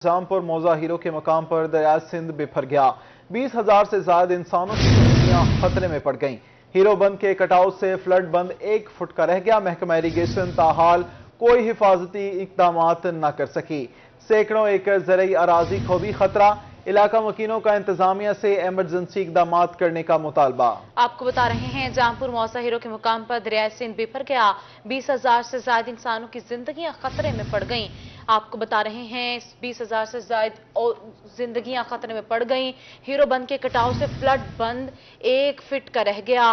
जामपुर मौजा हीरो के मकाम पर दरिया सिंध बिफर गया। 20,000 से ज्यादा इंसानों की जिंदगियां खतरे में पड़ गईं। हीरो बंद के कटाव से फ्लड बंद 1 फुट का रह गया। महकमा इरिगेशन ताहाल कोई हिफाजती इकदाम न कर सकी। सैकड़ों एकड़ ज़रई अराजी को भी खतरा। इलाका मकीनों का इंतजामिया से इमरजेंसी इकदाम करने का मुतालबा। आपको बता रहे हैं जामपुर मौसा हीरो के मुकाम पर दरिया सिंध बिफर गया। 20,000 से ज्यादा इंसानों की जिंदगियां खतरे में पड़ गईं। आपको बता रहे हैं 20,000 से ज्यादा जिंदगियां खतरे में पड़ गईं। हीरो बंद के कटाव से फ्लड बंद 1 फीट का रह गया।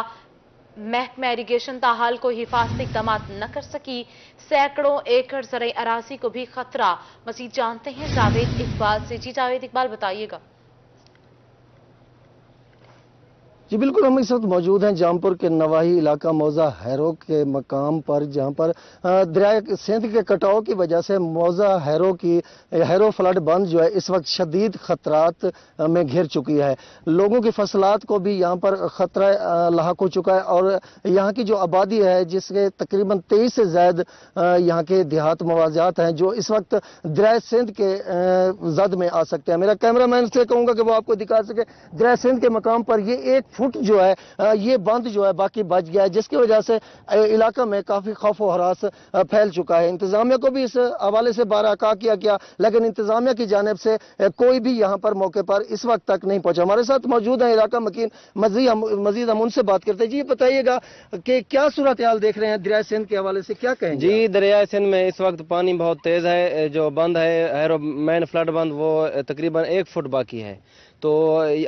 महकमा इरिगेशन ताहाल को हिफाजती इकदाम न कर सकी। सैकड़ों एकड़ ज़रई अराजी को भी खतरा। मजीद जानते हैं जावेद इकबाल से। जी जावेद इकबाल, बताइएगा। जी बिल्कुल, हम इस वक्त मौजूद हैं जामपुर के नवाही इलाका मौजा हैरो के मकाम पर, जहां पर दरिया सिंध के कटाव की वजह से मौजा हैरो फ्लड बंद जो है इस वक्त शदीद खतरात में घिर चुकी है। लोगों की फसलात को भी यहां पर खतरा लाहक हो चुका है और यहां की जो आबादी है जिसके तकरीबन 23 से ज्यादा यहां के देहात मवाजियात हैं जो इस वक्त दरिया सिंध के जद में आ सकते हैं। मेरा कैमरामैन से कहूंगा कि वो आपको दिखा सके। दरिया सिंध के मकाम पर ये 1 फुट जो है ये बंद जो है बाकी बच गया है, जिसकी वजह से इलाका में काफी खौफ और हरास फैल चुका है। इंतजामिया को भी इस हवाले से बार आगाह किया गया, लेकिन इंतजामिया की जानिब से कोई भी यहाँ पर मौके पर इस वक्त तक नहीं पहुंचा। हमारे साथ मौजूद है इलाका मकीन, मजीद हम उनसे बात करते हैं। जी बताइएगा कि क्या सूरत हाल देख रहे हैं दरिया सिंध के हवाले से, क्या कहें? जी, दरिया सिंध में इस वक्त पानी बहुत तेज है। जो बंद है हैरो मेन फ्लड बंद, वो तकरीबन 1 फुट बाकी है। तो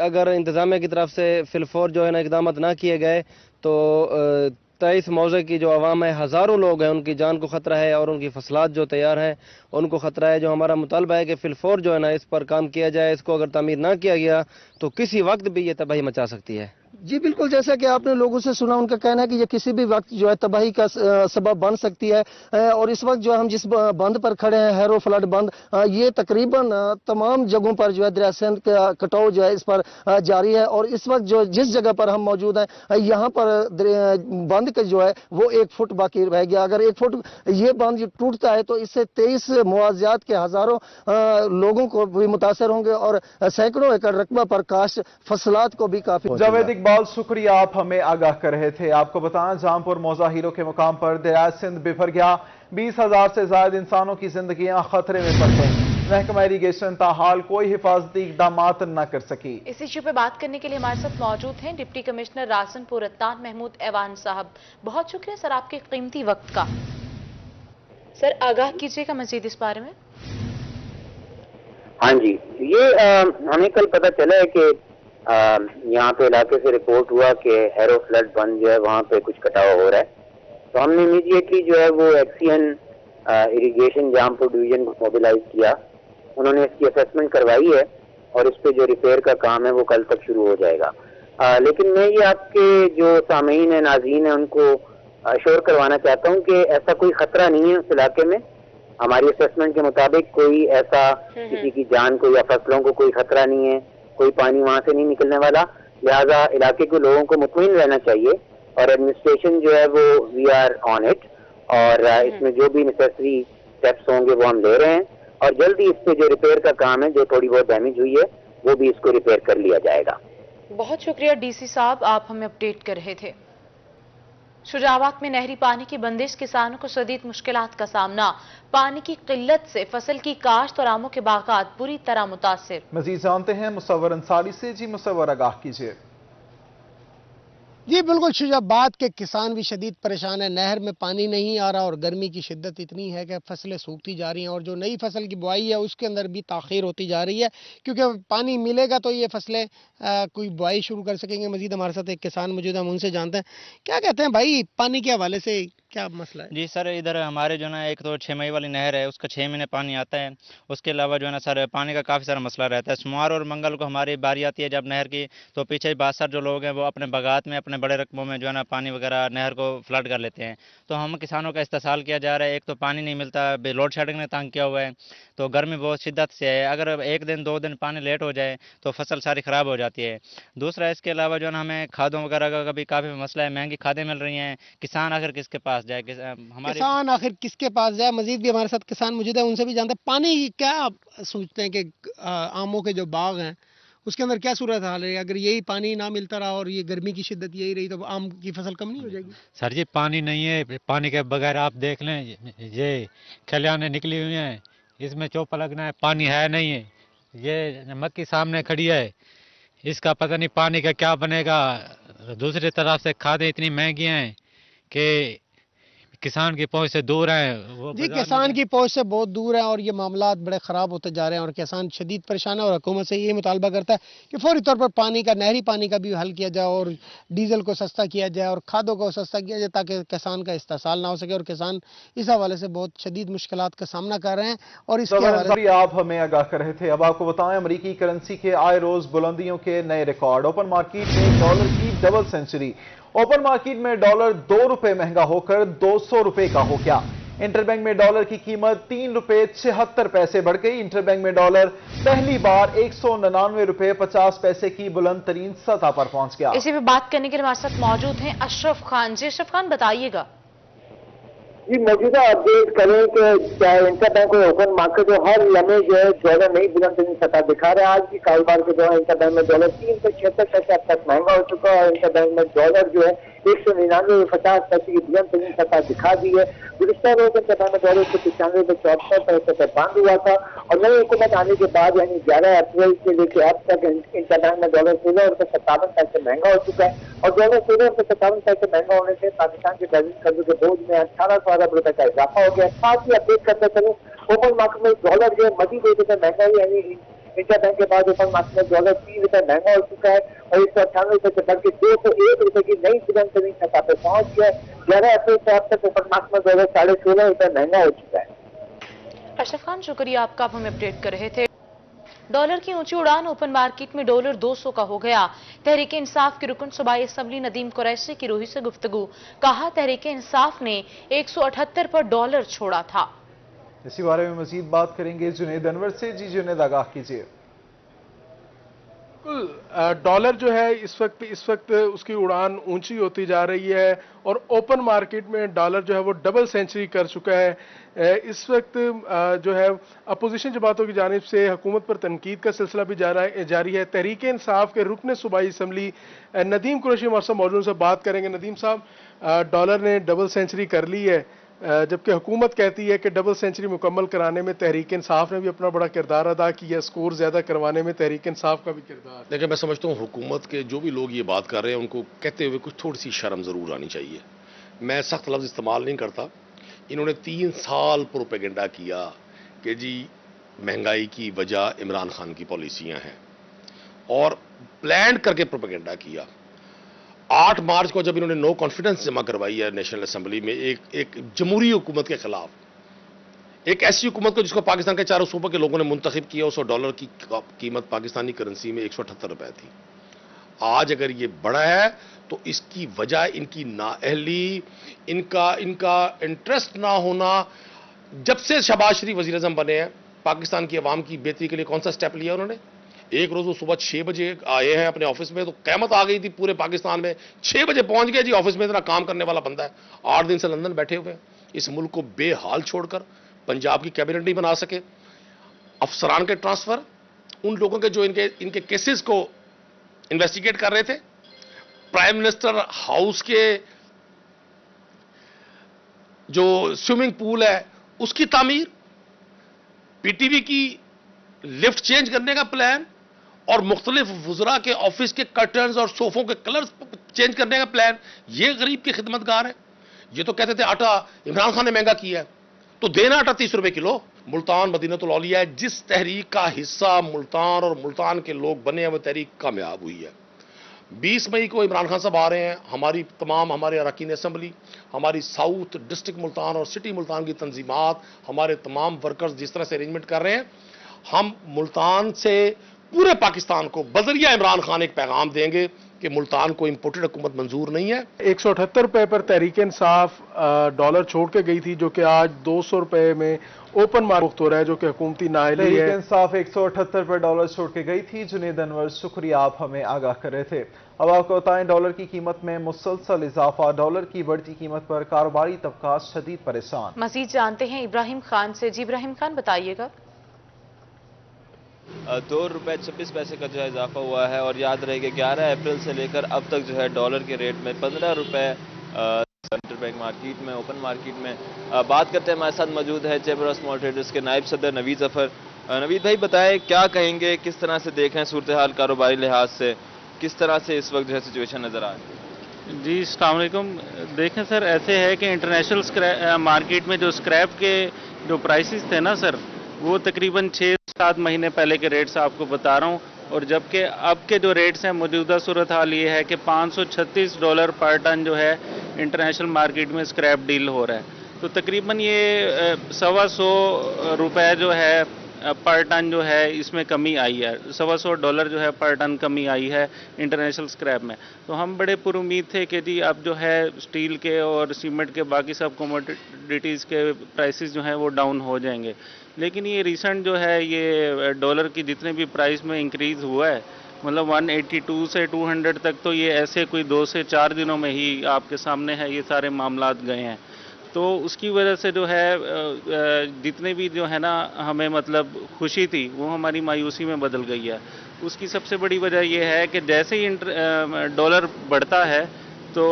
अगर इंतजामिया की तरफ से फिलफौर जो है ना इकदाम ना किए गए तो 23 मौजे की जो आवाम है, हज़ारों लोग हैं, उनकी जान को खतरा है और उनकी फसलात जो तैयार हैं उनको खतरा है। जो हमारा मुतालबा है कि फिलफौर जो है ना इस पर काम किया जाए। इसको अगर तामीर ना किया गया तो किसी वक्त भी ये तबाही मचा सकती है। जी बिल्कुल, जैसा कि आपने लोगों से सुना, उनका कहना है कि ये किसी भी वक्त जो है तबाही का सबब बन सकती है। और इस वक्त जो हम जिस बंद पर खड़े हैं, हैरो फ्लड बंद, ये तकरीबन तमाम जगहों पर जो है दरिया सिंध का कटाव जो है इस पर जारी है। और इस वक्त जो जिस जगह पर हम मौजूद हैं यहाँ पर बंद का जो है वो 1 फुट बाकी रह गया। अगर 1 फुट ये बंद टूटता है तो इससे 23 मुआवजात के हजारों लोगों को भी मुतासर होंगे और सैकड़ों एकड़ रकबा पर काश्त फसलात को भी काफी। जावेद इकबाल, शुक्रिया, आप हमें आगाह कर रहे थे। आपको बताएं जामपुर मौजा हीरो के मुकाम पर दरिया सिंध बिफर गया। 20,000 से ज्यादा इंसानों की जिंदगियां खतरे में पड़ गईं। महकमा इरिगेशन ताहाल कोई हिफाजती इकदाम न कर सकी। इस इश्यू पे बात करने के लिए हमारे साथ मौजूद हैं डिप्टी कमिश्नर रासनपुर अत्तान महमूद ऐवान साहब। बहुत शुक्रिया सर आपके कीमती वक्त का। सर आगाह कीजिएगा मजीद इस बारे में। हाँ जी, ये हमें कल पता चला है कि यहाँ पे इलाके से रिपोर्ट हुआ कि हैरो फ्लड बंद जो है वहाँ पे कुछ कटाव हो रहा है। तो हमने इमीडिएटली जो है वो एक्सीएन इरिगेशन जामपुर डिवीजन को मोबिलाइज किया। उन्होंने इसकी असेसमेंट करवाई है और इस पे जो रिपेयर का काम है वो कल तक शुरू हो जाएगा। लेकिन मैं ये आपके जो सामीन है, नाज़रीन है, उनको अश्योर करवाना चाहता हूँ कि ऐसा कोई खतरा नहीं है उस इलाके में। हमारी असेसमेंट के मुताबिक कोई ऐसा किसी की जान को या फसलों को कोई खतरा नहीं है, कोई पानी वहां से नहीं निकलने वाला। लिहाजा इलाके के लोगों को मुतमईन रहना चाहिए और एडमिनिस्ट्रेशन जो है वो वी आर ऑन इट और इसमें जो भी नेसेसरी स्टेप्स होंगे वो हम ले रहे हैं और जल्दी इस पे जो रिपेयर का काम है, जो थोड़ी बहुत डैमेज हुई है, वो भी इसको रिपेयर कर लिया जाएगा। बहुत शुक्रिया डीसी साहब, आप हमें अपडेट कर रहे थे। शुजाबाद में नहरी पानी की बंदिश, किसानों को शदीद मुश्किलात का सामना। पानी की किल्लत से फसल की काश्त और आमों के बागात बुरी तरह मुतासिर। मजीद जानते हैं मुसव्वर अंसारी से। जी मुसव्वर, आगाह कीजिए। जी बिल्कुल, शुजाबाद के किसान भी शदीद परेशान है। नहर में पानी नहीं आ रहा और गर्मी की शिद्दत इतनी है कि फसलें सूखती जा रही हैं और जो नई फसल की बुआई है उसके अंदर भी ताख़ीर होती जा रही है, क्योंकि पानी मिलेगा तो ये फसलें कोई बुआई शुरू कर सकेंगे। मजीद हमारे साथ एक किसान मौजूद है, हम उनसे जानते हैं क्या कहते हैं। भाई, पानी के हवाले से क्या मसला है? जी सर, इधर हमारे जो ना एक तो 6 मई वाली नहर है, उसका 6 महीने पानी आता है। उसके अलावा जो है ना सर पानी का काफ़ी सारा मसला रहता है। सोमवार और मंगल को हमारी बारी आती है जब नहर की, तो पीछे बासर जो लोग हैं वो अपने बागात में अपने बड़े रकबों में जो है ना पानी वगैरह नहर को फ्लड कर लेते हैं। तो हम किसानों का इस्तेसाल किया जा रहा है। एक तो पानी नहीं मिलता, लोड शेडिंग ने तंग किया हुआ है, तो गर्मी बहुत शिद्दत से है। अगर 1 दिन 2 दिन पानी लेट हो जाए तो फसल सारी ख़राब हो जाती है। दूसरा इसके अलावा जो है ना हमें खादों वगैरह का भी काफ़ी मसला है। महंगी खादें मिल रही हैं, किसान आखिर किसके पास पास जाए हमारे किसान आखिर किसके पास जाए? मजीद भी हमारे साथ किसान मौजूद है, उनसे भी जानते हैं। पानी की क्या आप सोचते हैं कि आमों के जो बाग हैं उसके अंदर क्या सूरत हाल है? अगर यही पानी ना मिलता रहा और ये गर्मी की शिद्दत यही रही तो आम की फसल कम नहीं हो जाएगी? सर जी पानी नहीं है, पानी के बगैर आप देख लें ये खलियानें निकली हुई हैं, इसमें चौपा लगना है, पानी है नहीं है। ये मक्की सामने खड़ी है, इसका पता नहीं पानी का क्या बनेगा। दूसरी तरफ से खादें इतनी महंगी हैं कि किसान की पहुंच से दूर हैं। वो जी, किसान की पहुंच से बहुत दूर है और ये मामलात बड़े ख़राब होते जा रहे हैं और किसान शदीद परेशान है और हुकूमत से ये मुतालबा करता है कि फौरी तौर पर पानी का, नहरी पानी का भी हल किया जाए और डीजल को सस्ता किया जाए और खादों को सस्ता किया जाए ताकि किसान का इस्तेसाल ना हो सके। और किसान इस हवाले से बहुत शदीद मुश्किलात का सामना कर रहे हैं। और इसके हवाले से आप हमें आगाह कर रहे थे। अब आपको बताएं, अमरीकी करेंसी के आए रोज बुलंदियों के नए रिकॉर्ड। ओपन मार्केट में डॉलर की डबल सेंचुरी। ओपन मार्केट में डॉलर 2 रुपए महंगा होकर 200 रुपए का हो गया। इंटरबैंक में डॉलर की कीमत 3 रुपए 76 पैसे बढ़ गई। इंटरबैंक में डॉलर पहली बार 199 रुपए 50 पैसे की बुलंद तरीन सतह पर पहुंच गया। इसी पे बात करने के लिए हमारे साथ मौजूद हैं अशरफ खान। जी अशरफ खान, बताइएगा। जी, मौजूदा अपडेट करें कि चाहे इंटरबैंक और ओपन मार्केट जो हर लम्हे जो है डॉलर नई बुलंद तरीन सतह दिखा रहा है। आज की कारोबार के दौरान इंटरबैंक में डॉलर 376 पैसे अब तक महंगा हो चुका है और इंटरबैंक में डॉलर जो है 199.50 पैसे की बुलंद तरीन सतह दिखा दी है। गुज़िश्ता रोज इंटरबैंक में डॉलर 195.74 पैसे पर बंद हुआ था और नई हुकूमत आने के बाद यानी 11 अप्रैल से लेकर अब तक इंटरबैंक में डॉलर 16.57 पैसे महंगा हो चुका है और डॉलर 16.57 पैसे महंगा होने से पाकिस्तान के बैलेंस कर्ज के बोझ में 1800 अरब रुपए का इजाफा हो गया। साथ ही अपडेट करते चलूं, ओपन मार्केट में डॉलर जो है मजीद 1 रुपए महंगा है, यानी इंटरबैंक के बाद ओपन मार्केट में डॉलर 3 रुपए महंगा हो चुका है और 198 रुपए से बढ़ के 201 रुपए की नई बुलंद तरीन सतह पर पहुंच गया। 11 अप्रैल से अब तक ओपन मार्केट में डॉलर 16.5 रुपए महंगा हो चुका है। अशरफ खान, शुक्रिया आपका, आप हमें अपडेट कर रहे थे। डॉलर की ऊंची उड़ान, ओपन मार्केट में डॉलर 200 का हो गया। तहरीक इंसाफ के रुकन सूबाई असम्बली नदीम कुरैशी की रूही से गुफ्तगू। कहा तहरीक इंसाफ ने 178 पर डॉलर छोड़ा था। इसी बारे में मजीद बात करेंगे जुनेद अनवर से। जी जुनेद, आगाह कीजिए। डॉलर जो है इस वक्त उसकी उड़ान ऊंची होती जा रही है और ओपन मार्केट में डॉलर जो है वो डबल सेंचुरी कर चुका है। इस वक्त जो है अपोजिशन जमातों की जानिब से हुकूमत पर तनकीद का सिलसिला भी जारी है। तहरीक इंसाफ के रुकन सूबाई असम्बली नदीम कुरैशी हमारे साथ मौजूद से बात करेंगे। नदीम साहब, डॉलर ने डबल सेंचुरी कर ली है जबकि हुकूमत कहती है कि डबल सेंचुरी मुकम्मल कराने में तहरीक इंसाफ ने भी अपना बड़ा किरदार अदा किया, स्कोर ज्यादा करवाने में तहरीक इंसाफ का भी किरदार। देखिए, मैं समझता हूँ हुकूमत के जो भी लोग ये बात कर रहे हैं उनको कहते हुए कुछ थोड़ी सी शर्म जरूर आनी चाहिए। मैं सख्त लफ्ज इस्तेमाल नहीं करता। इन्होंने 3 साल प्रोपेगेंडा किया कि जी महंगाई की वजह इमरान खान की पॉलिसियां हैं और प्लान करके प्रोपेगेंडा किया। 8 मार्च को जब इन्होंने नो कॉन्फिडेंस जमा करवाई है नेशनल असेंबली में एक जमहूरी हुकूमत के खिलाफ, एक ऐसी हुकूमत को जिसको पाकिस्तान के चारों सूबों के लोगों ने मुंतखब किया, 100 डॉलर की कीमत पाकिस्तानी करेंसी में 178 रुपए थी। आज अगर ये बढ़ा है तो इसकी वजह इनकी नाअहली, इनका इंटरेस्ट ना होना। जब से शहबाज शरीफ वजीर आज़म बने हैं, पाकिस्तान की आवाम की बेहतरी के लिए कौन सा स्टेप लिया उन्होंने? एक रोज वो सुबह 6 बजे आए हैं अपने ऑफिस में तो क़यामत आ गई थी पूरे पाकिस्तान में। 6 बजे पहुंच गए जी ऑफिस में, इतना काम करने वाला बंदा है। 8 दिन से लंदन बैठे हुए हैं। इस मुल्क को बेहाल छोड़कर पंजाब की कैबिनेट नहीं बना सके। अफसरान के ट्रांसफर, उन लोगों के जो इनके केसेस को इन्वेस्टिगेट कर रहे थे, प्राइम मिनिस्टर हाउस के जो स्विमिंग पूल है उसकी तामीर, पीटीवी की लिफ्ट चेंज करने का प्लान और मुख्तलिफ वुज़रा के ऑफिस के कर्टन्स और सोफों के कलर्स चेंज करने का प्लान। ये गरीब की खिदमतगार है। ये तो कहते थे आटा इमरान खान ने महंगा किया है तो देना आटा 30 रुपए किलो। मुल्तान मदीनतुल औलिया है, जिस तहरीक का हिस्सा मुल्तान और मुल्तान के लोग बने हैं वो तहरीक कामयाब हुई है। 20 मई को इमरान खान साहब आ रहे हैं। हमारे अरकान असेंबली, हमारी साउथ डिस्ट्रिक्ट मुल्तान और सिटी मुल्तान की तंजीमात, हमारे तमाम वर्कर्स जिस तरह से अरेंजमेंट कर रहे हैं, हम मुल्तान से पूरे पाकिस्तान को बजरिया इमरान खान एक पैगाम देंगे کہ ملتان کو امپورٹڈ حکومت منظور نہیں ہے. 178 रुपए पर तहरीक इंसाफ डॉलर छोड़ के गई थी, जो कि आज 200 रुपए में ओपन मार्केट हो रहा है, जो कि हुकूमती नाअहली तहरीक है. इंसाफ 178 पर डॉलर छोड़ के गई थी. जुनेद अनवर, शुक्रिया, आप हमें आगाह कर रहे थे. अब आपको बताएं, डॉलर की कीमत में मुसलसल इजाफा. डॉलर की बढ़ती कीमत पर कारोबारी तबका शदीद परेशान. मजीद जानते हैं इब्राहिम खान से. जी इब्राहिम खान, बताइएगा. ₹2.26 का जो है इजाफा हुआ है, और याद रहे कि 11 अप्रैल से लेकर अब तक जो है डॉलर के रेट में ₹15 सेंट्रल बैंक मार्केट में, ओपन मार्केट में. बात करते हैं, हमारे साथ मौजूद है चैम्बर ऑफ स्मॉल ट्रेडर्स के नायब सदर नवीद जफर. नवीद भाई, बताएं क्या कहेंगे, किस तरह से देखें सूरत हाल कारोबारी लिहाज से, किस तरह से इस वक्त जो है सिचुएशन नजर आ रही है? जी अस्सलाम वालेकुम. देखें सर, ऐसे है कि इंटरनेशनल मार्केट में जो स्क्रैप के जो प्राइसेस थे ना सर, वो तकरीबन 6-7 महीने पहले के रेट्स आपको बता रहा हूँ, और जबकि अब के जो रेट्स हैं, मौजूदा सूरत हाल ये है कि $536 पर टन जो है इंटरनेशनल मार्केट में स्क्रैप डील हो रहा है. तो तकरीबन ये $125 जो है पर टन जो है इसमें कमी आई है. $125 जो है पर टन कमी आई है इंटरनेशनल स्क्रैप में. तो हम बड़े पुरुमीद थे कि जी अब जो है स्टील के और सीमेंट के बाकी सब कमोडिटीज़ के प्राइसेस जो हैं वो डाउन हो जाएंगे. लेकिन ये रिसेंट जो है ये डॉलर की जितने भी प्राइस में इंक्रीज़ हुआ है, मतलब 182 से 200 तक, तो ये ऐसे कोई 2 से 4 दिनों में ही आपके सामने है ये सारे मामलात गए हैं. तो उसकी वजह से जो है जितने भी जो है ना हमें मतलब खुशी थी वो हमारी मायूसी में बदल गई है. उसकी सबसे बड़ी वजह ये है कि जैसे ही डॉलर बढ़ता है तो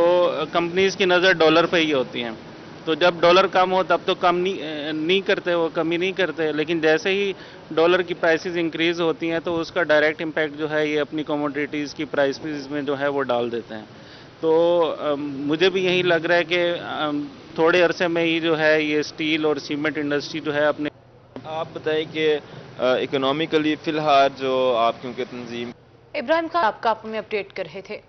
कंपनीज़ की नज़र डॉलर पे ही होती हैं. तो जब डॉलर कम हो तब तो कम नहीं करते, वो कमी नहीं करते, लेकिन जैसे ही डॉलर की प्राइसेस इंक्रीज़ होती हैं तो उसका डायरेक्ट इम्पैक्ट जो है ये अपनी कमोडिटीज़ की प्राइसेस में जो है वो डाल देते हैं. तो मुझे भी यही लग रहा है कि थोड़े अरसे में ही जो है ये स्टील और सीमेंट इंडस्ट्री जो है अपने. आप बताएं कि इकोनॉमिकली फ़िलहाल जो आप क्योंकि तंजीम. इब्राहिम खान आपका आप में अपडेट कर रहे थे.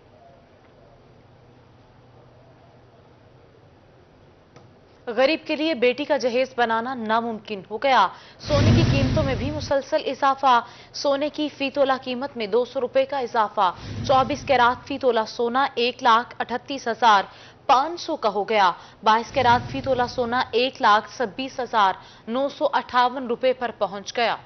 गरीब के लिए बेटी का जहेज बनाना नामुमकिन हो गया. सोने की कीमतों में भी मुसलसल इजाफा. सोने की फी तोला कीमत में ₹200 का इजाफा. 24 कैरात फी तोला सोना 1,38,500 का हो गया. 22 कैरात फी तोला सोना 1,26,958 रुपए पर पहुंच गया.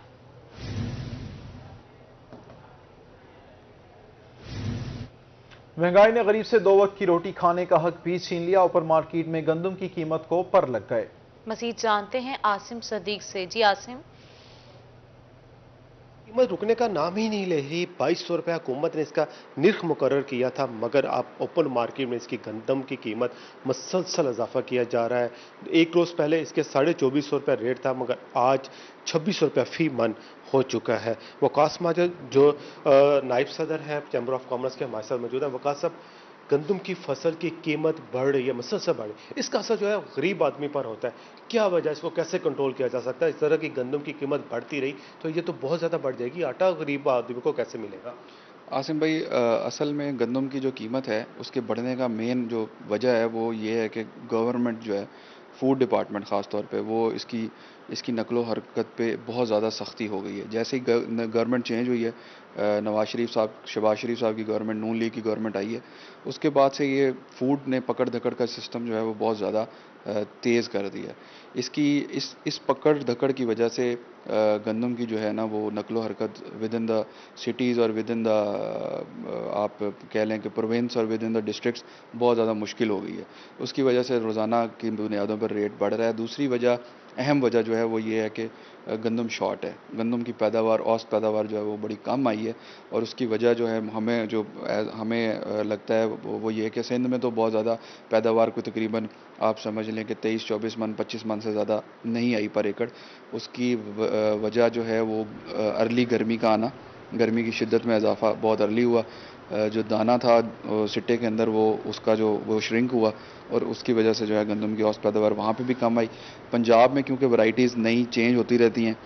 महंगाई ने गरीब से 2 वक्त की रोटी खाने का हक भी छीन लिया. ऊपर मार्केट में गंदम की कीमत को पर लग गए. मजीद जानते हैं आसिम सदीक से. जी आसिम. कीमत रुकने का नाम ही नहीं ले रही. 2200 रुपये हुकूमत ने इसका निर्ख मुकर्रर किया था, मगर आप ओपन मार्केट में इसकी गंदम की कीमत मुसलसल इजाफा किया जा रहा है. एक रोज़ पहले इसके 2450 रुपये रेट था, मगर आज 2600 रुपये फी मन हो चुका है. वकास माजिद जो नायब सदर है चैम्बर ऑफ कॉमर्स के, हमारे साथ मौजूद है. वकास साहब, गंदम की फसल की कीमत बढ़ रही है, मुसलसल बढ़ रही है, इसका असर जो है गरीब आदमी पर होता है. क्या वजह, इसको कैसे कंट्रोल किया जा सकता है? इस तरह की गंदम की कीमत बढ़ती रही तो ये तो बहुत ज़्यादा बढ़ जाएगी. आटा गरीब आदमी को कैसे मिलेगा? आसिम भाई, असल में गंदम की जो कीमत है उसके बढ़ने का मेन जो वजह है वो ये है कि गवर्नमेंट जो है, फूड डिपार्टमेंट ख़ास तौर पे, वो इसकी नकलो हरकत पे बहुत ज़्यादा सख्ती हो गई है. जैसे ही गवर्नमेंट चेंज हुई है, शहबाज शरीफ साहब की गवर्नमेंट, नून लीग की गवर्नमेंट आई है, उसके बाद से ये फूड ने पकड़ धकड़ का सिस्टम जो है वो बहुत ज़्यादा तेज़ कर दिया. इस पकड़ धकड़ की वजह से गंदम की जो है ना वो नकलो हरकत विद इन द सिटीज़ और विद इन द आप कह लें कि प्रोविंस और विद इन द डिस्ट्रिक्ट्स बहुत ज़्यादा मुश्किल हो गई है. उसकी वजह से रोज़ाना की बुनियादों पर रेट बढ़ रहा है. दूसरी वजह, अहम वजह जो है वो ये है कि गंदम शॉर्ट है. गंदम की पैदावार, औसत पैदावार जो है वो बड़ी कम आई है, और उसकी वजह जो है हमें लगता है वो ये है कि सिंध में तो बहुत ज़्यादा पैदावार को तकरीबन आप समझ लें कि 23-24 मन 25 मन से ज़्यादा नहीं आई पर एकड़. उसकी वजह जो है वो अर्ली गर्मी का आना, गर्मी की शिद्दत में इजाफा बहुत अर्ली हुआ. जो दाना था सिट्टे के अंदर उसका जो वो श्रिंक हुआ, और उसकी वजह से जो है गंदम की औसत पैदावार वहाँ पे भी कम आई. पंजाब में क्योंकि वैराइटीज़ नई चेंज होती रहती हैं,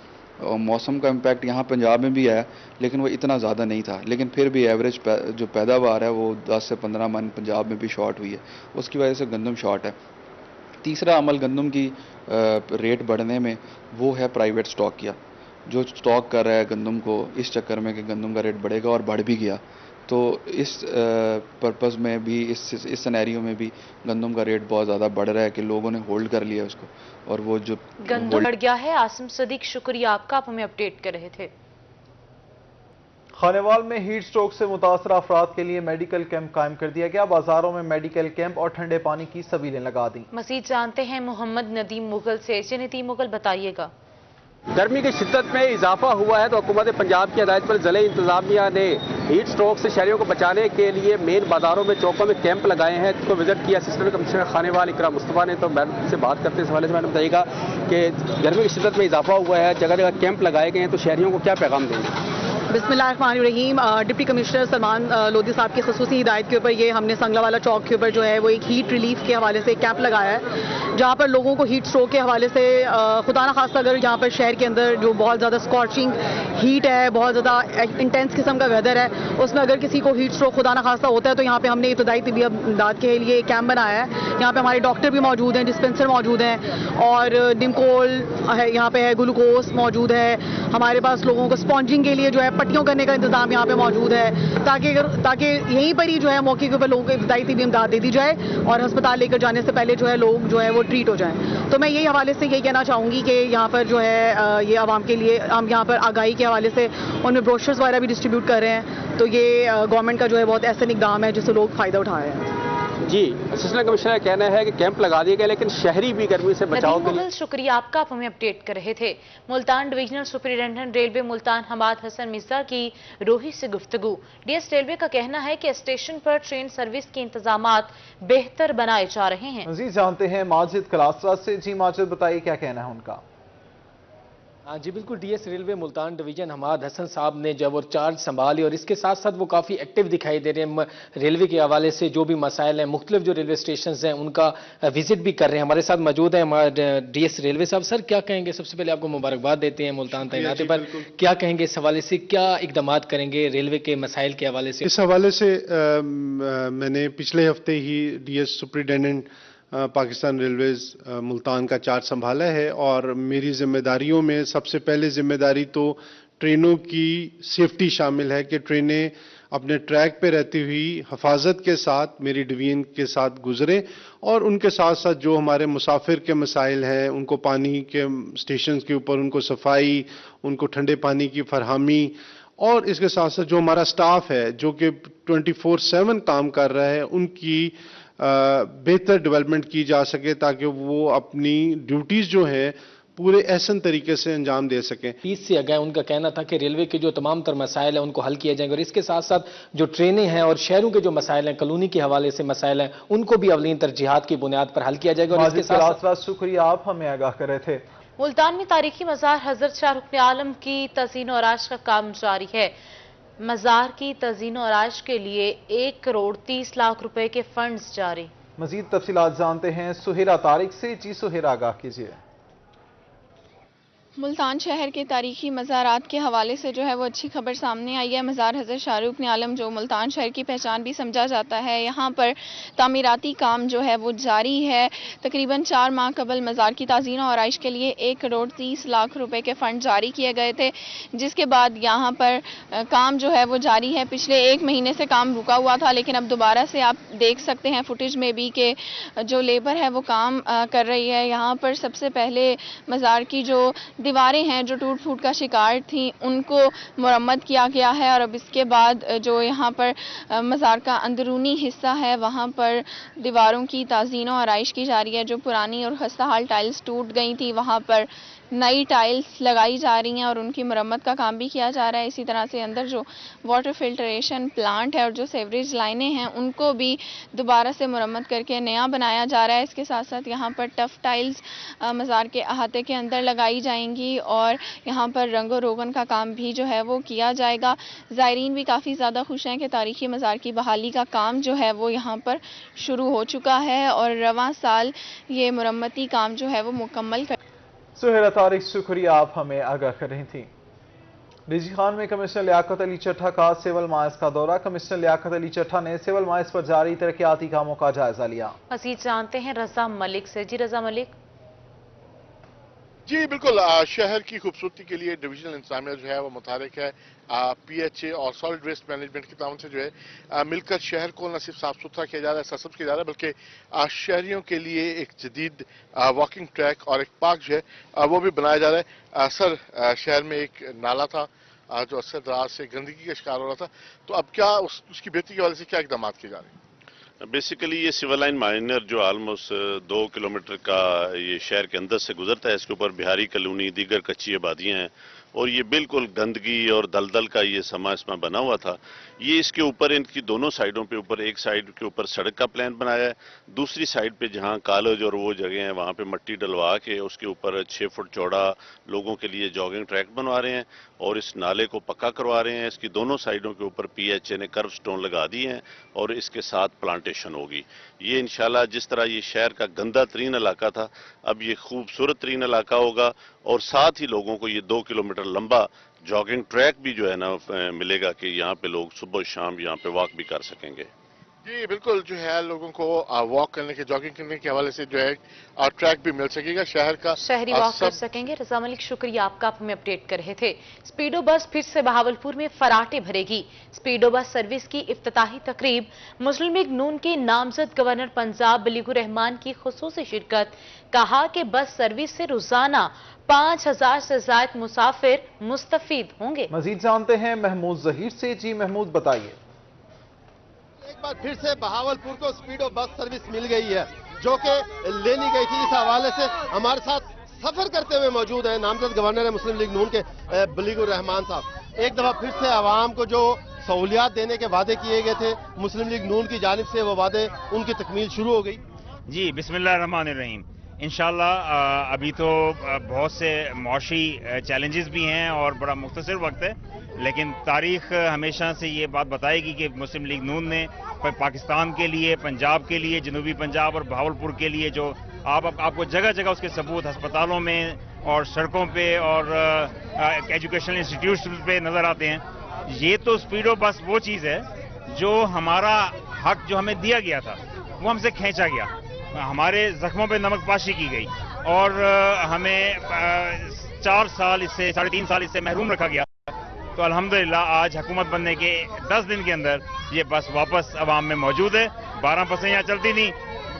और मौसम का इम्पैक्ट यहाँ पंजाब में भी आया, लेकिन वो इतना ज़्यादा नहीं था. लेकिन फिर भी एवरेज जो पैदावार है वो 10 से 15 मन पंजाब में भी शॉर्ट हुई है. उसकी वजह से गंदम शॉर्ट है. तीसरा अमल गंदम की रेट बढ़ने में वो है प्राइवेट स्टॉक किया, जो स्टॉक कर रहा है गंदम को इस चक्कर में कि गंदम का रेट बढ़ेगा, और बढ़ भी गया. تو اس پرپز میں بھی اس سینیریو میں بھی گندم کا ریٹ بہت زیادہ بڑھ رہا ہے کہ لوگوں نے ہولڈ کر لیا اس کو، اور وہ جو گندم بڑھ گیا ہے۔ عاصم صدیق شکریہ آپ کا، آپ ہمیں اپڈیٹ کر رہے تھے۔ خانیوال میں ہیٹ سٹروک سے متاثرہ افراد کے لیے میڈیکل کیمپ قائم کر دیا گیا، بازاروں میں میڈیکل کیمپ اور ٹھنڈے پانی کی سبیلیں لگا دیں۔ مزید جانتے ہیں محمد ندیم مغل سے۔ ندیم مغل بتائیے گا۔ گرمی کی شدت میں اضافہ ہوا ہے تو حکومت پنجاب کی ہدایت پر ضلع انتظامیہ نے ہیٹ سٹروک سے شہریوں کو بچانے کے لیے مین بازاروں میں چوکوں میں کیمپ لگائے ہیں، جس کو وزٹ کیا اسسٹنٹ کمشنر خانیوال اکرام مصطفیٰ نے۔ تو میڈم سے بات کرتے اس حوالے سے میڈم بتائیے گا کہ گرمی کی شدت میں اضافہ ہوا ہے، جگہ جگہ کیمپ لگائے گئے ہیں، تو شہریوں کو کیا پیغام دیں گے؟ بسم اللہ الرحمن الرحیم۔ ڈپٹی کمشنر سلمان لودھی صاحب کی خصوصی ہدایت کے اوپر یہ ہم نے سنگلا والا چوک کے اوپر جو ہے وہ ایک ہیٹ ریلیف کے حوالے سے کیمپ لگایا ہے، جہاں پر لوگوں کو ہیٹ سٹروک کے حوالے سے خدا نخواستہ اگر یہاں پر شہر کے اندر جو بہت زیادہ اسکارچنگ ہیٹ ہے، بہت زیادہ انٹینس قسم کا ویدر ہے، اس میں اگر کسی کو ہیٹ سٹروک خدا نخواستہ ہوتا ہے تو یہاں پہ ہم نے ابتدائی طبی امداد کے لیے ایک کیمپ بنایا ہے۔ یہاں پہ ہمارے ڈاکٹر بھی موجود ہیں، ڈسپینسر موجود ہیں، اور نمکول ہے، یہاں پہ ہے گلوکوز موجود ہے، ہمارے پاس لوگوں کو اسپونجنگ کے لیے جو ہے پٹیوں کرنے کا انتظام یہاں پہ موجود ہے، تاکہ یہیں پر ہی جو ہے موقع کے اوپر لوگوں کو ابتدائی طبی امداد دے دی جائے اور ہسپتال لے کر جانے سے پہلے جو ہے لوگ جو ہے وہ ٹریٹ ہو جائیں۔ تو میں یہی حوالے سے یہی کہنا چاہوں گی کہ یہاں پر جو ہے یہ عوام کے لیے ہم یہاں پر آگاہی کے حوالے سے ان میں بروشرز وغیرہ بھی ڈسٹریبیوٹ کر رہے ہیں، تو یہ گورنمنٹ کا جو ہے بہت احسن اقدام ہے جس سے لوگ فائدہ اٹھا رہے ہیں۔ جی، اسسٹنٹ کمشنر کا کہنا ہے کہ کیمپ لگا دیے گئے، لیکن شہری بھی گرمی سے بچاؤ کے لیے۔ شکریہ آپ کا، آپ ہمیں اپڈیٹ کر رہے تھے۔ Multan divisional superintendent railway Multan Hammad Hassan Mirza کی روحی سے گفتگو۔ ڈی ایس ریلوے کا کہنا ہے کہ اسٹیشن پر ٹرین سروس کے انتظامات بہتر بنائے جا رہے ہیں۔ مزید جانتے ہیں ماجد کلاسرا سے۔ جی ماجد، بتائیے کیا کہنا ہے ان کا؟ جی بالکل، D S railway Multan division Hammad Hassan sahib نے جب وہ چارج سنبھالی اور اس کے ساتھ ساتھ وہ کافی ایکٹیو دکھائی دے رہے ہیں، ریلوے کے حوالے سے جو بھی مسائل ہیں، مختلف جو ریلوے اسٹیشنز ہیں ان کا وزٹ بھی کر رہے ہیں۔ ہمارے ساتھ موجود ہیں ڈی ایس ریلوے صاحب۔ سر کیا کہیں گے؟ سب سے پہلے آپ کو مبارکباد دیتے ہیں ملتان تعیناتی پر، کیا کہیں گے اس حوالے سے، کیا اقدامات کریں گے ریلوے کے مسائل کے حوالے سے؟ اس حوالے سے میں نے پچھلے ہفتے ہی D S superintendent Pakistan railways Multan کا چارج سنبھالا ہے، اور میری ذمہ داریوں میں سب سے پہلے ذمہ داری تو ٹرینوں کی سیفٹی شامل ہے کہ ٹرینیں اپنے ٹریک پہ رہتی ہوئی حفاظت کے ساتھ میری ڈویژن کے ساتھ گزریں، اور ان کے ساتھ ساتھ جو ہمارے مسافر کے مسائل ہیں ان کو پانی کے اسٹیشنز کے اوپر ان کو صفائی، ان کو ٹھنڈے پانی کی فراہمی، اور اس کے ساتھ ساتھ جو ہمارا سٹاف ہے جو کہ 24/7 کام کر رہا ہے ان کی بہتر ڈیولپمنٹ کی جا سکے تاکہ وہ اپنی ڈیوٹیز جو ہیں پورے احسن طریقے سے انجام دے سکیں۔ 30 سے آگے ان کا کہنا تھا کہ ریلوے کے جو تمام تر مسائل ہیں ان کو حل کیا جائیں گے، اور اس کے ساتھ ساتھ جو ٹرینیں ہیں اور شہروں کے جو مسائل ہیں، کالونی کے حوالے سے مسائل ہیں، ان کو بھی اولین ترجیحات کی بنیاد پر حل کیا جائے گا۔ اور اس کے ساتھ شکریہ، آپ ہمیں آگاہ کر رہے تھے۔ ملتان میں تاریخی مزار حضرت شاہ رکن عالم کی تزئین و آرائش کا کام جاری ہے۔ مزار کی تزئین و آرائش کے لیے 1 کروڑ 30 لاکھ روپے کے فنڈز جاری۔ مزید تفصیلات جانتے ہیں سہیرا طارق سے۔ جی سہیرا، آگاہ کیجیے۔ ملتان شہر کے تاریخی مزارات کے حوالے سے جو ہے وہ اچھی خبر سامنے آئی ہے۔ مزار حضرت شاہ رکن عالم جو ملتان شہر کی پہچان بھی سمجھا جاتا ہے، یہاں پر تعمیراتی کام جو ہے وہ جاری ہے۔ تقریباً 4 ماہ قبل مزار کی تزئین و آرائش کے لیے 1 کروڑ 30 لاکھ روپے کے فنڈ جاری کیے گئے تھے، جس کے بعد یہاں پر کام جو ہے وہ جاری ہے۔ پچھلے 1 مہینے سے کام رکا ہوا تھا، لیکن اب دوبارہ سے آپ دیکھ سکتے ہیں فوٹیج میں بھی کہ جو لیبر ہے وہ کام کر رہی ہے۔ یہاں پر سب سے پہلے مزار کی جو دیواریں ہیں جو ٹوٹ پھوٹ کا شکار تھیں ان کو مرمت کیا گیا ہے، اور اب اس کے بعد جو یہاں پر مزار کا اندرونی حصہ ہے وہاں پر دیواروں کی تزئین و آرائش کی جا رہی ہے۔ جو پرانی اور خستہ حال ٹائلز ٹوٹ گئی تھی وہاں پر نئی ٹائلز لگائی جا رہی ہیں اور ان کی مرمت کا کام بھی کیا جا رہا ہے۔ اسی طرح سے اندر جو واٹر فلٹریشن پلانٹ ہے اور جو سیوریج لائنیں ہیں ان کو بھی دوبارہ سے مرمت کر کے نیا بنایا جا رہا ہے۔ اس کے ساتھ ساتھ یہاں پر ٹف ٹائلز مزار کے احاطے کے اندر لگائی جائیں گی اور یہاں پر رنگ و روغن کا کام بھی جو ہے وہ کیا جائے گا۔ زائرین بھی کافی زیادہ خوش ہیں کہ تاریخی مزار کی بحالی کا کام جو ہے وہ یہاں پر شروع ہو چکا ہے اور رواں سال یہ مرمتی کام جو ہے وہ مکمل کر۔ سہیرا طارق، شکریہ، آپ ہمیں آگاہ کر رہی تھیں۔ ڈیجی خان میں کمشنر لیاقت علی چٹھا کا سول مائز کا دورہ۔ کمشنر لیاقت علی چٹھا نے سول مائز پر جاری ترقیاتی کاموں کا جائزہ لیا۔ مزید جانتے ہیں رضا ملک سے۔ جی رضا ملک۔ जी बिल्कुल, शहर की खूबसूरती के लिए डिविजनल इंतजामिया जो है वो मुतहरिक है। PHA और सॉलिड वेस्ट मैनेजमेंट की ताउन से जो है मिलकर शहर को न सिर्फ साफ सुथरा किया जा रहा है, सरसब्ज किया जा रहा है, बल्कि शहरियों के लिए एक जदीद वॉकिंग ट्रैक और एक पार्क जो है वो भी बनाया जा रहा है। सर, शहर में एक नाला था जो अक्सर दराज से गंदगी का शिकार हो रहा था, तो अब क्या उसकी बेहतरी के वजह से क्या इकदाम किए जा रहे हैं? बेसिकली ये सिविल लाइन माइनर जो ऑलमोस्ट 2 किलोमीटर का ये शहर के अंदर से गुजरता है, इसके ऊपर बिहारी कॉलोनी दीगर कच्ची आबादियां हैं और ये बिल्कुल गंदगी और दलदल का ये समा इसमें बना हुआ था। ये इसके ऊपर इनकी दोनों साइडों पे ऊपर एक साइड के ऊपर सड़क का प्लान बनाया है, दूसरी साइड पे जहां कॉलेज और वो जगह हैं वहां पे मट्टी डलवा के उसके ऊपर 6 फुट चौड़ा लोगों के लिए जॉगिंग ट्रैक बनवा रहे हैं और इस नाले को पक्का करवा रहे हैं। इसकी दोनों साइडों के ऊपर PHA ने कर्व स्टोन लगा दिए हैं और इसके साथ प्लांटेशन होगी। ये इंशाल्लाह जिस तरह ये शहर का गंदा तरीन इलाका था, अब ये खूबसूरत तरीन इलाका होगा और साथ ही लोगों को ये 2 किलोमीटर लंबा जॉगिंग ट्रैक भी जो है ना मिलेगा कि यहाँ पे लोग सुबह शाम यहाँ पे वॉक भी कर सकेंगे। जी बिल्कुल, जो है लोगों को वॉक करने के, जॉगिंग करने के हवाले से जो है ट्रैक भी मिल सकेगा शहर का, शहरी वॉक कर सकेंगे। रजा मलिक, शुक्रिया आपका, आप हमें अपडेट कर रहे थे। स्पीडो बस फिर से बहावलपुर में फराटे भरेगी। स्पीडो बस सर्विस की इफ्तिताही तकरीब मुस्लिम लीग नून के नामजद गवर्नर पंजाब बलीगुर रहमान की खुसूसी शिरकत। कहा कि बस सर्विस से रोजाना 5000 से ज्यादा मुसाफिर मुस्तफीद होंगे। मजीद जानते हैं महमूद जहीर से। जी महमूद, बताइए। एक बार फिर से बहावलपुर को स्पीडो बस सर्विस मिल गई है जो कि लेनी गई थी। इस हवाले से हमारे साथ सफर करते हुए मौजूद है नामजद गवर्नर है मुस्लिम लीग नून के बलीगुर रहमान साहब। एक दफा फिर से आवाम को जो सहूलियात देने के वादे किए गए थे मुस्लिम लीग नून की जानिब से, वो वादे उनकी तकमील शुरू हो गई। जी बिस्मिल्लाह रहमान रहीम। इंशाल्लाह अभी तो बहुत से मौशी चैलेंजेस भी हैं और बड़ा मुख्तसर वक्त है, लेकिन तारीख हमेशा से ये बात बताएगी कि मुस्लिम लीग नून ने पाकिस्तान के लिए, पंजाब के लिए, जनूबी पंजाब और बहावलपुर के लिए जो आपको जगह जगह उसके सबूत अस्पतालों में और सड़कों पे और एजुकेशनल इंस्टीट्यूट्स पे नजर आते हैं। ये तो स्पीडो बस वो चीज़ है जो हमारा हक जो हमें दिया गया था वो हमसे खींचा गया, हमारे जख्मों पे नमक पाशी की गई और हमें 4 साल इससे 3.5 साल इससे महरूम रखा गया। तो अल्हम्दुलिल्लाह आज हुकूमत बनने के 10 दिन के अंदर ये बस वापस अवाम में मौजूद है। 12 बसें यहाँ चलती थी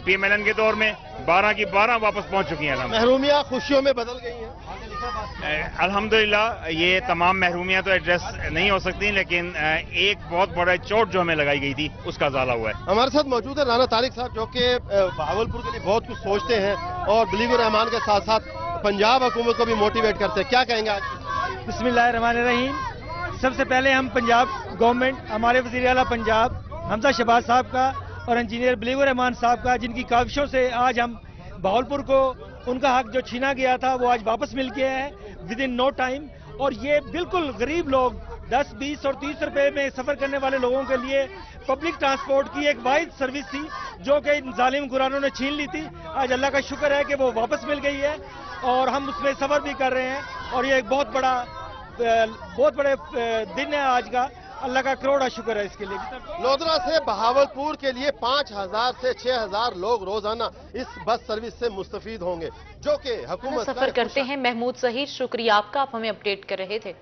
PMLN के दौर में, 12 की 12 वापस पहुंच चुकी हैं। महरूमियाँ खुशियों में बदल गई हैं अल्हम्दुलिल्लाह। ये तमाम महरूमियाँ तो एड्रेस नहीं हो सकती, लेकिन एक बहुत बड़ा चोट जो हमें लगाई गई थी उसका ज़ाला हुआ है। हमारे साथ मौजूद है राना तारिक साहब जो कि बहावलपुर के लिए बहुत कुछ सोचते हैं और बलीगुर रहमान के साथ साथ पंजाब हुकूमत को भी मोटिवेट करते हैं। क्या कहेंगे आज? बिस्मिल्लाहिर्रहमानिर्रहीम। सबसे पहले हम पंजाब गवर्नमेंट, हमारे वज़ीर आला पंजाब हमजा शहबाज साहब का और इंजीनियर बलीगुर रहमान साहब का, जिनकी काविशों से आज हम बहावलपुर को उनका हक जो छीना गया था वो आज वापस मिल गया है विद इन नो टाइम। और ये बिल्कुल गरीब लोग 10, 20 और 30 रुपए में सफर करने वाले लोगों के लिए पब्लिक ट्रांसपोर्ट की एक वाहिद सर्विस थी जो कि इन जालिम हुक्मरानों ने छीन ली थी। आज अल्लाह का शुक्र है कि वो वापस मिल गई है और हम उसमें सफर भी कर रहे हैं और ये एक बहुत बड़े दिन है आज का। अल्लाह का करोड़ा शुक्र है इसके लिए। लोधरा से बहावलपुर के लिए 5000 से 6000 लोग रोजाना इस बस सर्विस से मुस्तफीद होंगे जो कि हुकूमत सफर करते हैं। महमूद जहीर, शुक्रिया आपका, आप हमें अपडेट कर रहे थे।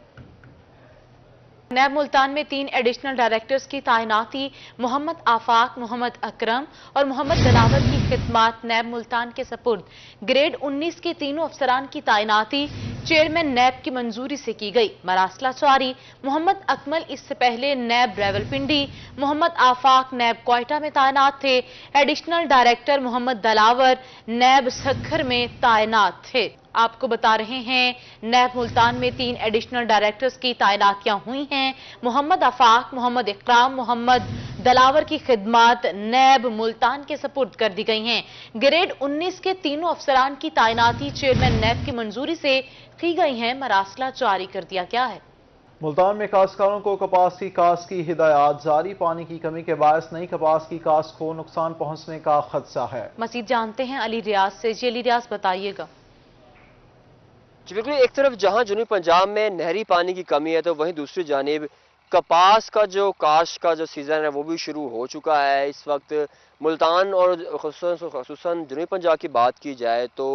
नैब मुल्तान में 3 एडिशनल डायरेक्टर्स की तैनाती। मोहम्मद आफाक, मोहम्मद अकरम और मोहम्मद दलावर की खिदमात नैब मुल्तान के सपुर्द। ग्रेड 19 के तीनों अफसरान की तैनाती चेयरमैन नैब की मंजूरी से की गई। मरासला चौरी, मोहम्मद अकमल इससे पहले नैब रावलपिंडी, मोहम्मद आफाक नैब क्वेटा में तैनात थे। एडिशनल डायरेक्टर मोहम्मद दलावर नैब सक्खर में तैनात थे। आपको बता रहे हैं नैब मुल्तान में 3 एडिशनल डायरेक्टर्स की तैनातियां हुई हैं। मोहम्मद आफाक, मोहम्मद इकराम, मोहम्मद दलावर की खिदमात नैब मुल्तान के सपुर्द कर दी गई हैं। ग्रेड 19 के तीनों अफसरान की तैनाती चेयरमैन नैब की मंजूरी से की गई है। मरासला जारी कर दिया गया है। मुल्तान में काश्तकारों को कपास की काश्त की हिदायत जारी। पानी की कमी के बायस नई कपास की काश्त को नुकसान पहुंचने का खदशा है। मजीद जानते हैं अली रियाज से। जी अली रियाज, बताइएगा। बिल्कुल, एक तरफ जहां जनूबी पंजाब में नहरी पानी की कमी है तो वहीं दूसरी जानिब کپاس کا جو کاشت کا جو سیزن ہے وہ بھی شروع ہو چکا ہے اس وقت ملتان اور خصوصاً جنوبی پنجاب کی بات کی جائے تو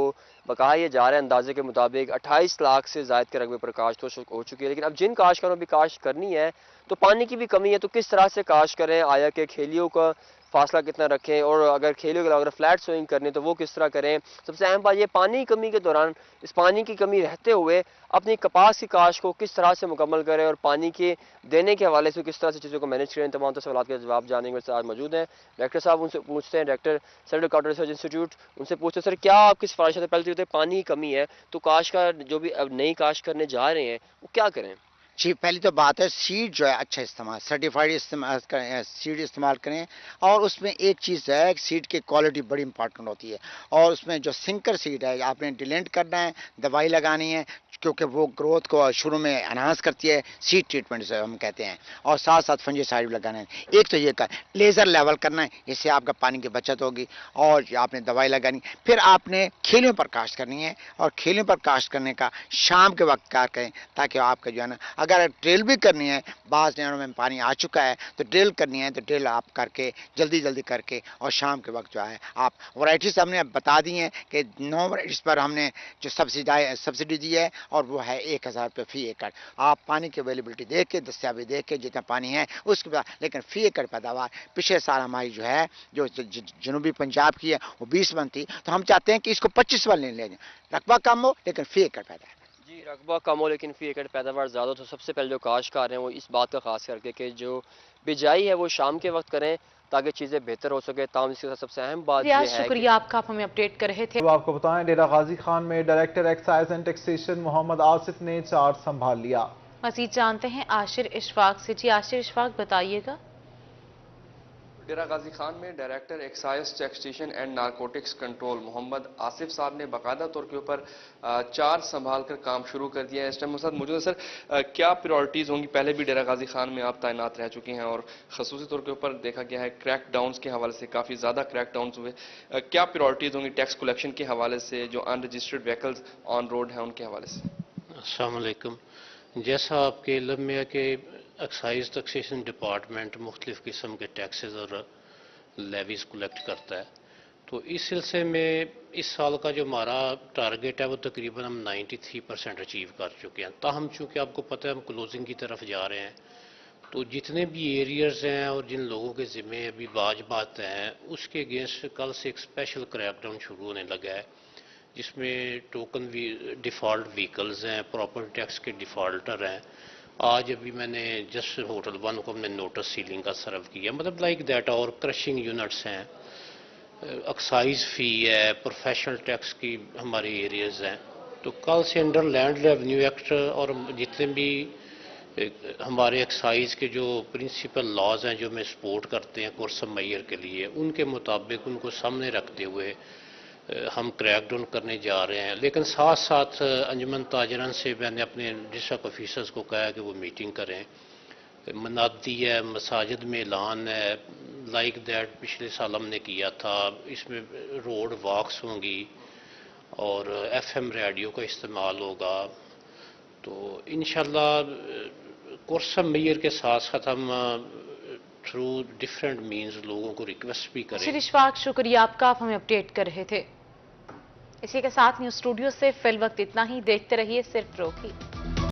بقا یہ جا رہا ہے اندازے کے مطابق 28 لاکھ سے زائد کے رقبے پر کاشت ہو چکی ہے، لیکن اب جن کاشتکاروں بھی کاشت کرنی ہے تو پانی کی بھی کمی ہے، تو کس طرح سے کاشت کریں، آیا کہ کھیلیوں کا فاصلہ کتنا رکھیں، اور اگر کھیلیوں کے علاوہ اگر فلیٹ سوئنگ کرنی تو وہ کس طرح کریں۔ سب سے اہم بات یہ پانی کی کمی کے دوران اس پانی کی کمی رہتے ہوئے اپنی کپاس کی کاشت کو کس طرح سے مکمل کریں اور پانی کے دینے کے حوالے سے کس طرح سے چیزوں کو مینیج کریں۔ تمام سوالات کے جواب جاننے کے ساتھ موجود ہیں ڈائریکٹر صاحب، ان سے پوچھتے ہیں، director central cotton research institute, ان سے پوچھتے ہیں سر کیا آپ کی سفارشات ہے؟ پہلے تو پانی کی کمی ہے تو کاشت کا جو بھی اب نئی کاشت کرنے جا رہے ہیں وہ کیا کریں؟ جی پہلی تو بات ہے سیڈ جو ہے اچھا استعمال، سرٹیفائڈ استعمال کریں، سیڈ استعمال کریں، اور اس میں ایک چیز ہے سیڈ کی کوالٹی بڑی امپارٹنٹ ہوتی ہے، اور اس میں جو سنکر سیڈ ہے آپ نے ڈیلنٹ کرنا ہے، دوائی لگانی ہے کیونکہ وہ گروتھ کو شروع میں انہانس کرتی ہے، سیڈ ٹریٹمنٹ سے ہم کہتے ہیں، اور ساتھ ساتھ فنجی سائڈ بھی لگانا ہے۔ ایک تو یہ لیزر لیول کرنا ہے، اس سے آپ کا پانی کی بچت ہوگی، اور آپ نے دوائی لگانی، پھر آپ نے کھیلیوں پر کاشت کرنی ہے، اور کھیلیوں پر کاشت کرنے کا شام کے وقت کار کریں تاکہ آپ کا جو ہے نا اگر ڈرل بھی کرنی ہے، بعض نہروں میں پانی آ چکا ہے تو ڈرل کرنی ہے تو ڈرل آپ کر کے جلدی کر کے، اور شام کے وقت جو ہے آپ ورائٹیز ہم نے بتا دی ہیں کہ 9 ورائٹیز پر ہم نے جو سبسڈی دی ہے اور وہ ہے 1000 روپے فی ایکڑ۔ آپ پانی کی اویلیبلٹی دیکھ کے، دستیابی دیکھ کے جتنا پانی ہے اس کے بعد، لیکن فی ایکڑ پیداوار پچھلے سال ہماری جو ہے جو جنوبی پنجاب کی ہے وہ 20 من تھی، تو ہم چاہتے ہیں کہ اس کو 25 من لے لیں، رقبہ کم ہو لیکن فی ایکڑ پیداوار۔ جی رقبہ کم ہو لیکن فی ایکڑ پیداوار زیادہ، تو سب سے پہلے جو کاشتکار ہیں وہ اس بات کا خاص کر کے کہ جو بجائی ہے وہ شام کے وقت کریں تاکہ چیزیں بہتر ہو سکے۔ تاہم اس کے ساتھ سب سے اہم بات یہ ہے شکریہ آپ کا، آپ ہمیں اپڈیٹ کر رہے تھے۔ آپ کو بتائیں ڈیرہ غازی خان میں ڈائریکٹر ایکسائز اینڈ ٹیکسیشن محمد آصف نے چارج سنبھال لیا۔ مزید جانتے ہیں عاشر اشفاق سے۔ جی عاشر اشفاق بتائیے گا۔ ڈیرہ غازی خان میں director excise taxation and narcotics control Muhammad Asif sahib نے باقاعدہ طور کے اوپر چارج سنبھال کر کام شروع کر دیا ہے۔ اس ٹائم ساتھ موجود ہے سر، کیا پریورٹیز ہوں گی؟ پہلے بھی ڈیرہ غازی خان میں آپ تعینات رہ چکے ہیں اور خصوصی طور کے اوپر دیکھا گیا ہے کریک ڈاؤنز کے حوالے سے کافی زیادہ کریک ڈاؤنز ہوئے، کیا پریورٹیز ہوں گی ٹیکس کلیکشن کے حوالے سے، جو ان رجسٹرڈ ویکلز آن روڈ ہیں ان کے حوالے سے؟ السلام علیکم۔ جیسا آپ کے علم میں ہے کہ ایکسائز ٹیکسیشن ڈپارٹمنٹ مختلف قسم کے ٹیکسز اور لیویز کلیکٹ کرتا ہے، تو اس سلسلے میں اس سال کا جو ہمارا ٹارگیٹ ہے وہ تقریباً ہم 93% اچیو کر چکے ہیں۔ تاہم چونکہ آپ کو پتہ ہے ہم کلوزنگ کی طرف جا رہے ہیں، تو جتنے بھی ایریاز ہیں اور جن لوگوں کے ذمے ابھی باج بات ہیں اس کے اگینسٹ کل سے ایک اسپیشل کریک ڈاؤن شروع ہونے لگا ہے، جس میں ٹوکن ڈیفالٹ وہیکلز ہیں، پراپرٹی ٹیکس کے ڈیفالٹر ہیں۔ آج ابھی میں نے جسٹ ہوٹل 1 کو ہم نے نوٹس سیلنگ کا سرو کیا، مطلب لائک دیٹ، اور کرشنگ یونٹس ہیں، ایکسائز فی ہے، پروفیشنل ٹیکس کی ہماری ایریاز ہیں۔ تو کل سے انڈر لینڈ ریونیو ایکٹ اور جتنے بھی ہمارے ایکسائز کے جو پرنسپل لاز ہیں جو ہمیں سپورٹ کرتے ہیں کورسم میئر کے لیے، ان کے مطابق ان کو سامنے رکھتے ہوئے ہم کریک ڈاؤن کرنے جا رہے ہیں۔ لیکن ساتھ ساتھ انجمن تاجران سے میں نے اپنے ڈسٹرکٹ آفیسرز کو کہا کہ وہ میٹنگ کریں، منادی ہے، مساجد میں اعلان ہے، لائک دیٹ پچھلے سال ہم نے کیا تھا، اس میں روڈ واکس ہوں گی اور FM ریڈیو کا استعمال ہوگا۔ تو انشاءاللہ کورسم میئر کے ساتھ ساتھ ہم تھرو ڈفرینٹ مینز لوگوں کو ریکویسٹ بھی کریں۔ اشفاق شکریہ آپ کا، آپ ہمیں اپڈیٹ کر رہے تھے۔ اسی کے ساتھ نیوز اسٹوڈیو سے فی الوقت اتنا ہی، دیکھتے رہیے صرف روکی۔